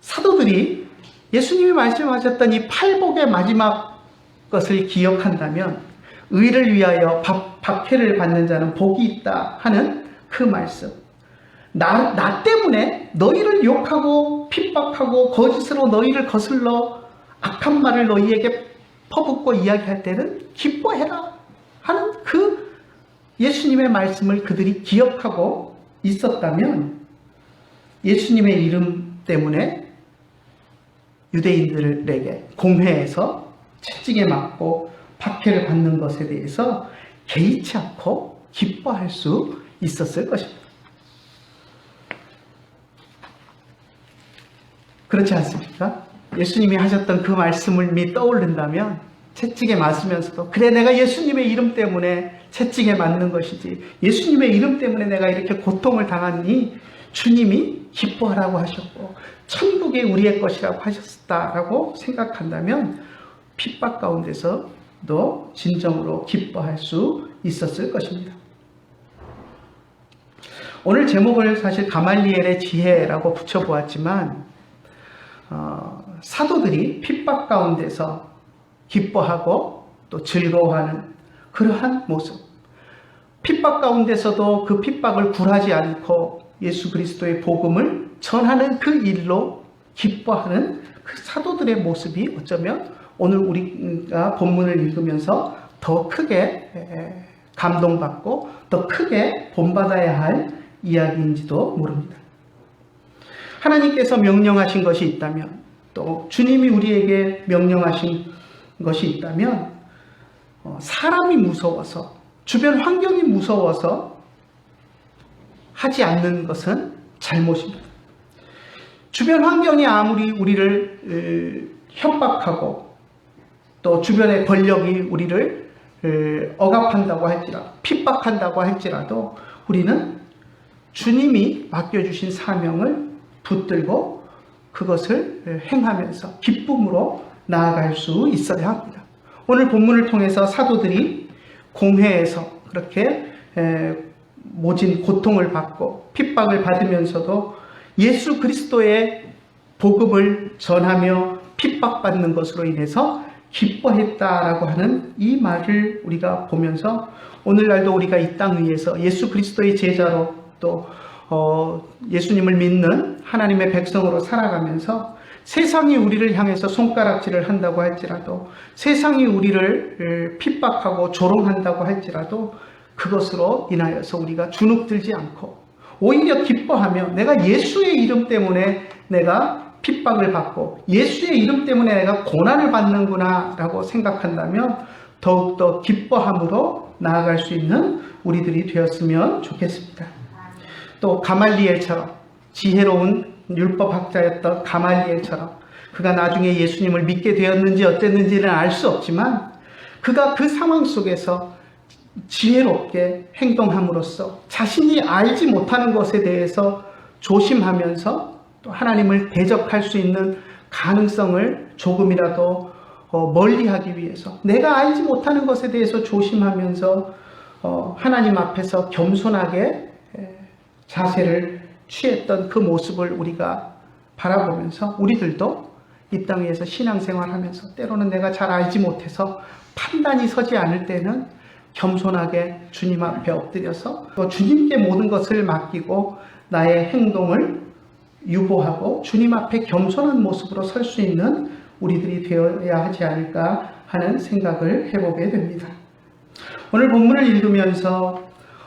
사도들이 예수님이 말씀하셨던 이 팔복의 마지막 것을 기억한다면 의를 위하여 박해를 받는 자는 복이 있다 하는 그 말씀, 나 때문에 너희를 욕하고 핍박하고 거짓으로 너희를 거슬러 악한 말을 너희에게 퍼붓고 이야기할 때는 기뻐해라 하는 그 예수님의 말씀을 그들이 기억하고 있었다면 예수님의 이름 때문에 유대인들에게 공회에서 채찍에 맞고 박해를 받는 것에 대해서 개의치 않고 기뻐할 수 있었을 것입니다. 그렇지 않습니까? 예수님이 하셨던 그 말씀을 떠올린다면 채찍에 맞으면서도 그래 내가 예수님의 이름 때문에 채찍에 맞는 것이지 예수님의 이름 때문에 내가 이렇게 고통을 당하니 주님이 기뻐하라고 하셨고 천국이 우리의 것이라고 하셨다라고 생각한다면 핍박 가운데서도 진정으로 기뻐할 수 있었을 것입니다. 오늘 제목을 사실 가말리엘의 지혜라고 붙여보았지만 사도들이 핍박 가운데서 기뻐하고 또 즐거워하는 그러한 모습, 핍박 가운데서도 그 핍박을 굴하지 않고 예수 그리스도의 복음을 전하는 그 일로 기뻐하는 그 사도들의 모습이 어쩌면 오늘 우리가 본문을 읽으면서 더 크게 감동받고 더 크게 본받아야 할 이야기인지도 모릅니다. 하나님께서 명령하신 것이 있다면 또 주님이 우리에게 명령하신 것이 있다면 사람이 무서워서 주변 환경이 무서워서 하지 않는 것은 잘못입니다. 주변 환경이 아무리 우리를 협박하고 또 주변의 권력이 우리를 억압한다고 할지라도 핍박한다고 할지라도 우리는 주님이 맡겨주신 사명을 붙들고 그것을 행하면서 기쁨으로 나아갈 수 있어야 합니다. 오늘 본문을 통해서 사도들이 공회에서 그렇게 모진 고통을 받고 핍박을 받으면서도 예수 그리스도의 복음을 전하며 핍박받는 것으로 인해서 기뻐했다라고 하는 이 말을 우리가 보면서 오늘날도 우리가 이 땅 위에서 예수 그리스도의 제자로 또 예수님을 믿는 하나님의 백성으로 살아가면서 세상이 우리를 향해서 손가락질을 한다고 할지라도 세상이 우리를 핍박하고 조롱한다고 할지라도 그것으로 인하여서 우리가 주눅들지 않고 오히려 기뻐하며 내가 예수의 이름 때문에 내가 핍박을 받고 예수의 이름 때문에 내가 고난을 받는구나 라고 생각한다면 더욱더 기뻐함으로 나아갈 수 있는 우리들이 되었으면 좋겠습니다. 또 가말리엘처럼 지혜로운 율법학자였던 가말리엘처럼 그가 나중에 예수님을 믿게 되었는지 어땠는지는 알 수 없지만 그가 그 상황 속에서 지혜롭게 행동함으로써 자신이 알지 못하는 것에 대해서 조심하면서 또 하나님을 대적할 수 있는 가능성을 조금이라도 멀리하기 위해서 내가 알지 못하는 것에 대해서 조심하면서 하나님 앞에서 겸손하게 자세를 취했던 그 모습을 우리가 바라보면서 우리들도 이 땅 위에서 신앙생활하면서 때로는 내가 잘 알지 못해서 판단이 서지 않을 때는 겸손하게 주님 앞에 엎드려서 또 주님께 모든 것을 맡기고 나의 행동을 유보하고 주님 앞에 겸손한 모습으로 설 수 있는 우리들이 되어야 하지 않을까 하는 생각을 해보게 됩니다. 오늘 본문을 읽으면서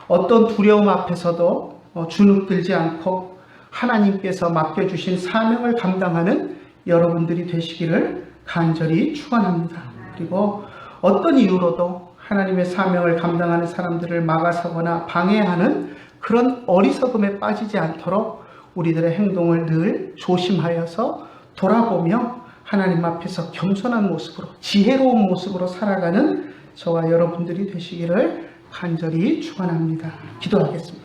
어떤 두려움 앞에서도 주눅들지 않고 하나님께서 맡겨주신 사명을 감당하는 여러분들이 되시기를 간절히 축원합니다. 그리고 어떤 이유로도 하나님의 사명을 감당하는 사람들을 막아서거나 방해하는 그런 어리석음에 빠지지 않도록 우리들의 행동을 늘 조심하여서 돌아보며 하나님 앞에서 겸손한 모습으로 지혜로운 모습으로 살아가는 저와 여러분들이 되시기를 간절히 축원합니다. 기도하겠습니다.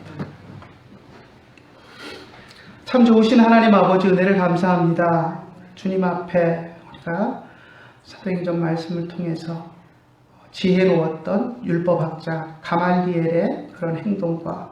참 좋으신 하나님 아버지 은혜를 감사합니다. 주님 앞에 우리가 사도행전 말씀을 통해서 지혜로웠던 율법학자 가말리엘의 그런 행동과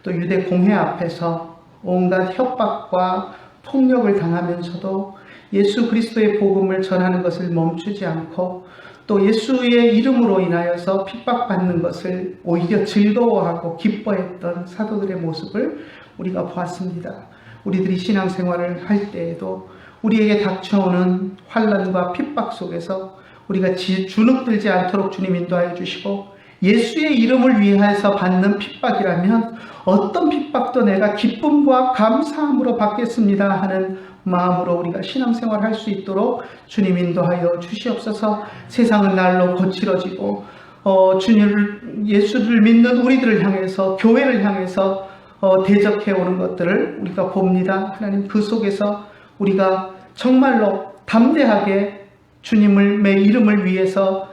또 유대 공회 앞에서 온갖 협박과 폭력을 당하면서도 예수 그리스도의 복음을 전하는 것을 멈추지 않고 또 예수의 이름으로 인하여서 핍박받는 것을 오히려 즐거워하고 기뻐했던 사도들의 모습을 우리가 보았습니다. 우리들이 신앙생활을 할 때에도 우리에게 닥쳐오는 환난과 핍박 속에서 우리가 주눅들지 않도록 주님 인도하여 주시고, 예수의 이름을 위해서 받는 핍박이라면 어떤 핍박도 내가 기쁨과 감사함으로 받겠습니다 하는 마음으로 우리가 신앙생활을 할 수 있도록 주님 인도하여 주시옵소서. 세상은 날로 거칠어지고 예수를 믿는 우리들을 향해서, 교회를 향해서 대적해 오는 것들을 우리가 봅니다. 하나님, 그 속에서 우리가 정말로 담대하게 주님의 이름을 위해서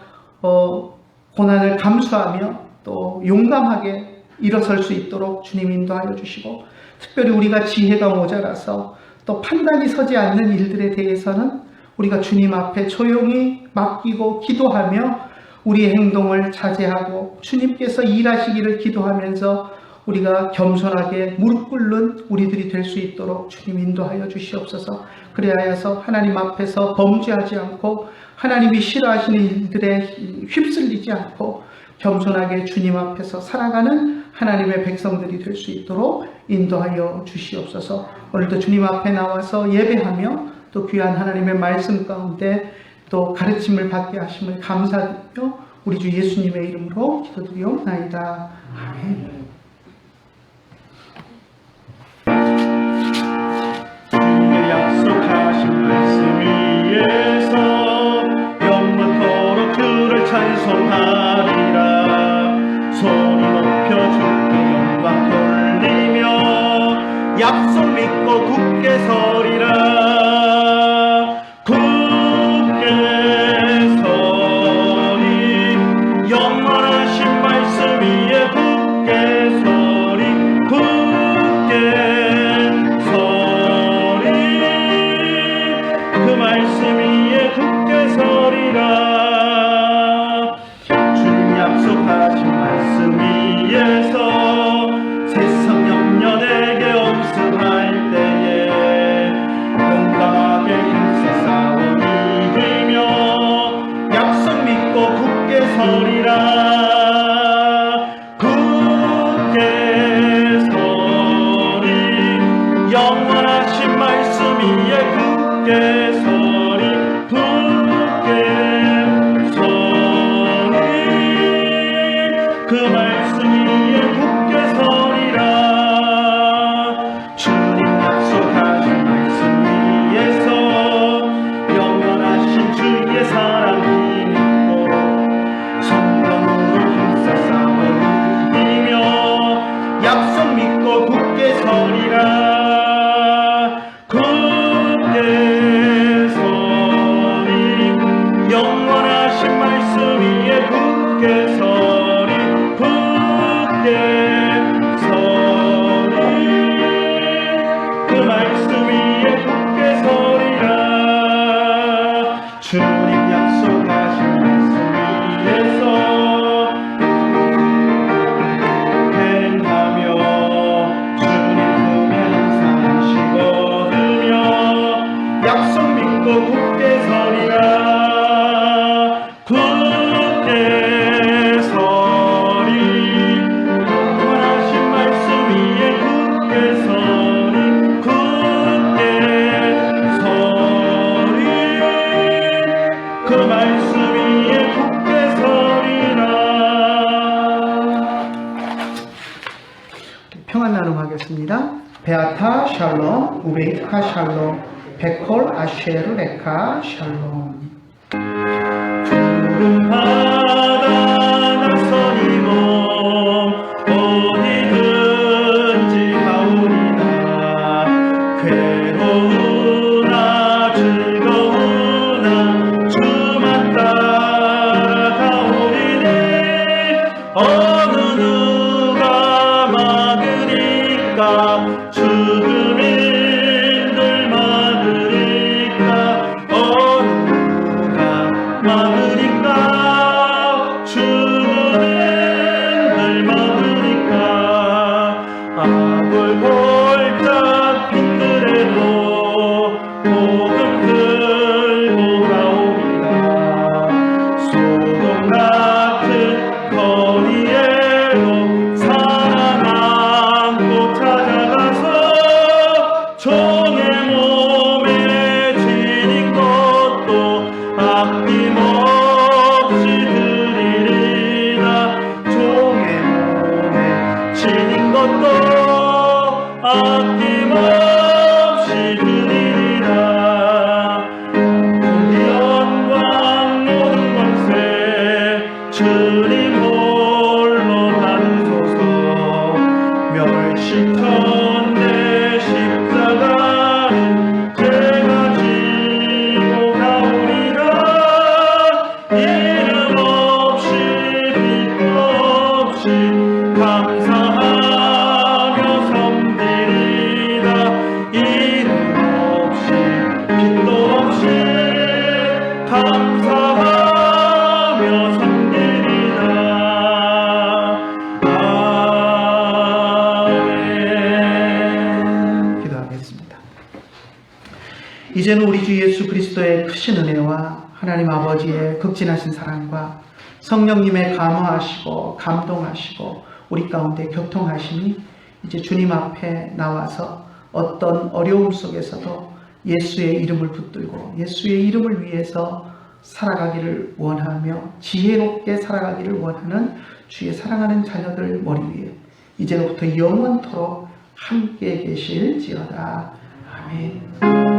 고난을 감수하며 또 용감하게 일어설 수 있도록 주님 인도하여 주시고, 특별히 우리가 지혜가 모자라서 또 판단이 서지 않는 일들에 대해서는 우리가 주님 앞에 조용히 맡기고 기도하며 우리의 행동을 자제하고 주님께서 일하시기를 기도하면서 우리가 겸손하게 무릎 꿇는 우리들이 될 수 있도록 주님 인도하여 주시옵소서. 그래야여서 하나님 앞에서 범죄하지 않고 하나님이 싫어하시는 일들에 휩쓸리지 않고 겸손하게 주님 앞에서 살아가는 하나님의 백성들이 될 수 있도록 인도하여 주시옵소서. 오늘도 주님 앞에 나와서 예배하며 또 귀한 하나님의 말씀 가운데 또 가르침을 받게 하심을 감사드리며 우리 주 예수님의 이름으로 기도드리옵나이다. 아멘. 약속하신 말씀 위에서 영원토록 주를 찬송하리라. 소리 높여 주께 영광 돌리며 약속 믿고 굳게 서리라. 굳게 서리, 영원하신 말씀 위에 굳게 서리. 굳게 그 말씀 위에 굳게 서리라. 주님 약속하신 말씀 위에서 세상 염려 내게 없음할 때에 용감하게 힘써 싸워 이기며 약속 믿고 굳게 서리라. 굳게 서리, 영원하신 말씀 위에 굳게 서리. 굳게 서리, 그 말씀 위에 굳게 서리라. 주님 약속하신 말씀 위에서 영원하신 주의 사랑 믿고 성령으로 힘써 싸워 이기며 약속 믿고 굳게 서리라. 영원하신 말씀 위에 굳게 서리. 굳게 서리, 그 말씀 위에 굳게 서리라. 주님 약속하신 말씀 위에서 행하며 주님 품에 항상 쉬거든요 약속 믿고 굳게 서리라. 굳게 서리, 영원하신 말씀 위에 굳게 서리. 굳게 서리, 그 말씀 위에 굳게 서리라. 평안 나눔하겠습니다. 베아타 샬롬, 우베이트카 샬롬, 베콜 아쉐르 레카 샬롬. 푸른 바다 나서니고 어디든지 가오리나. 괴로우나 즐거우나 주만 따라가오리니. 어느 누가 막으리까. 죽음인들 막으리까. 어느 누가 감사하며 섬기리라. 이름 없이 빛도 없이 감사하며 섬기리라. 아멘. 기도하겠습니다. 이제는 우리 주 예수 그리스도의 크신 은혜와 하나님 아버지의 극진하신 사랑과 성령님의 감화하시고 감동하시고 우리 가운데 교통하심이 이제 주님 앞에 나와서 어떤 어려움 속에서도 예수의 이름을 붙들고 예수의 이름을 위해서 살아가기를 원하며 지혜롭게 살아가기를 원하는 주의 사랑하는 자녀들 머리 위에 이제로부터 영원토록 함께 계실지어다. 아멘.